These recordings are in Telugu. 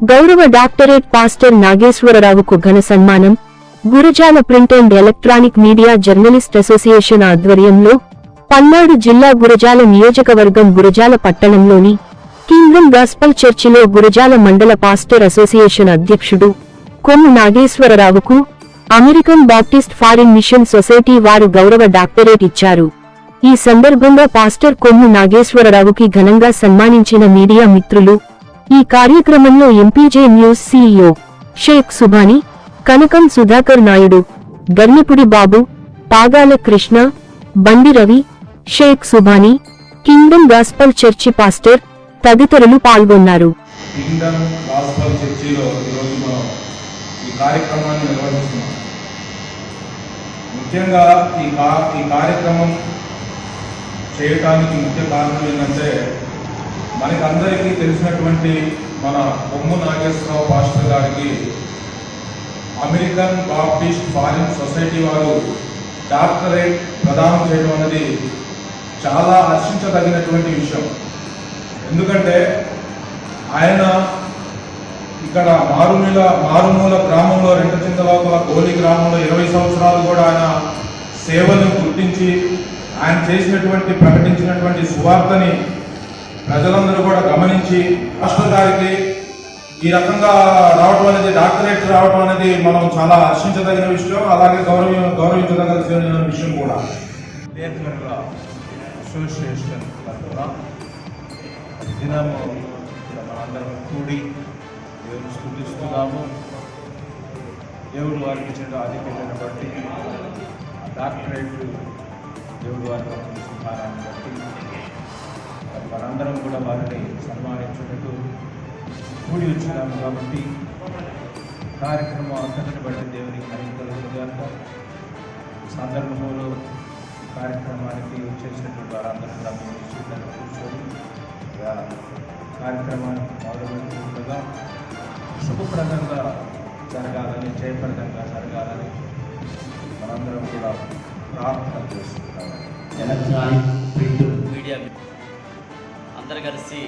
గౌరవ డాక్టరేట్ పాస్టర్ నాగేశ్వరరావుకు ఘన సన్మానం. Gurazala print and electronic media journalist association ఆధ్వర్యంలో పల్నాడు జిల్లా గురజాల నియోజకవర్గం గురజాల పట్టణంలోని కింగ్డమ్ గాస్పల్ చర్చిలో గురజాల మండల పాస్టర్ అసోసియేషన్ అధ్యక్షుడు కొమ్ము నాగేశ్వరరావుకు American Baptist foreign mission society వారు గౌరవ డాక్టరేట్ ఇచ్చారు. ఈ సందర్భంగా పాస్టర్ కొమ్ము నాగేశ్వరరావుకి ఘనంగా సన్మానించిన మీడియా మిత్రులు. ఈ కార్యక్రమంలో MPJ news CEO Shaik Subhani, Kanakam Sudhakar Naidu, Garnipudi Babu, Pagala Krishna, Bandi Ravi, Shaik Subhani, kingdom gospel church pastor తదితరులు పాల్గొన్నారు. కింగ్డమ్ గాస్పల్ చర్చిలో ఈరోజు మనం ఈ కార్యక్రమాన్ని నిర్వహిస్తున్నాం. ముఖ్యంగా ఈ కార్యక్రమం చేయటానికి ముఖ్య కారణం ఏంటంటే, మనకందరికీ తెలిసినటువంటి మన కొమ్ము నాగేశ్వరరావు పాస్టర్ గారికి అమెరికన్ బాప్టిస్ట్ ఫారిన్ సొసైటీ వారు డాక్టరేట్ ప్రదానం చేయడం అనేది చాలా హర్షించదగినటువంటి విషయం. ఎందుకంటే ఆయన ఇక్కడ మారుమూల గ్రామంలో రెంటచింతలోపల గోలి గ్రామంలో 20 సంవత్సరాలు కూడా ఆయన సేవలను గుర్తించి ఆయన చేసినటువంటి ప్రకటించినటువంటి సువార్తని ప్రజలందరూ కూడా గమనించి పాస్టర్ గారికి ఈ రకంగా రావడం అనేది, డాక్టరేట్ రావడం అనేది మనం చాలా హర్షించదగిన విషయం, అలాగే గౌరవించదగిన విషయం కూడా. అసోసియేషన్ తరఫున దినము మనందరం కూడి దేవుని స్తుతిస్తున్నాము. దేవుడు వారికి ఇచ్చిన ఆధిక్యతను బట్టి, డాక్టరేట్ దేవుడు వారికి సన్మానాన్ని బట్టి మనందరం కూడా వారిని సన్మానించుటకు కూడి వచ్చినాము. కాబట్టి కార్యక్రమం అంతటిని బట్టి దేవునికి మహిమ కలుగునుగాక. సందర్భంలో కార్యక్రమానికి వచ్చేసినటువంటి వారందరూ కూడా నిశ్చితంగా కూర్చొని కార్యక్రమాన్ని మొదలుపెట్టుకుంటుగా శుభప్రదంగా జరగాలని, జయప్రదంగా జరగాలని మనందరం కూడా ప్రార్థన చేస్తున్నాము. ఎలక్ట్రానిక్ ప్రింట్ మీడియా అందరు కలిసి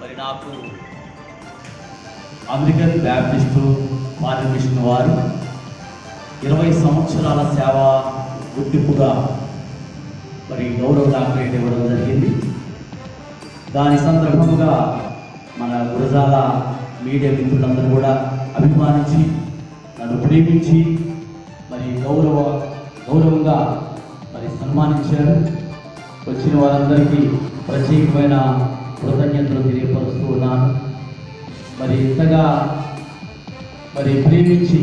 మరి నాకు అమెరికన్ బ్యాప్టిస్టు ఫారిన్ మిషన్ వారు 20 సంవత్సరాల సేవ గుర్తింపుగా మరి గౌరవ డాక్టరేట్ ఇవ్వడం జరిగింది. దాని సందర్భంగా మన గురజాల మీడియా మిత్రులందరూ కూడా అభిమానించి నన్ను ప్రేమించి మరి గౌరవంగా మరి సన్మానించారు. వచ్చిన వారందరికీ ప్రత్యేకమైన కృతజ్ఞతలు తెలియపరుస్తూ ఉన్నాను. మరి ఇంతగా మరి ప్రేమించి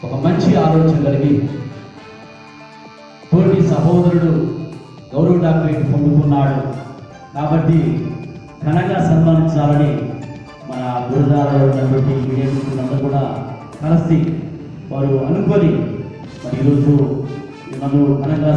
ఒక మంచి ఆలోచన కలిగి తోటి సహోదరుడు గౌరవ డాక్టరేట్ పొందుకున్నాడు కాబట్టి ఘనంగా సన్మానించాలని మన గురజాలలో ఉన్నటువంటి మీడియా మిత్రులందరూ కూడా కలిసి వారు అనుకొని మరి ఈరోజు నన్ను ఘనంగా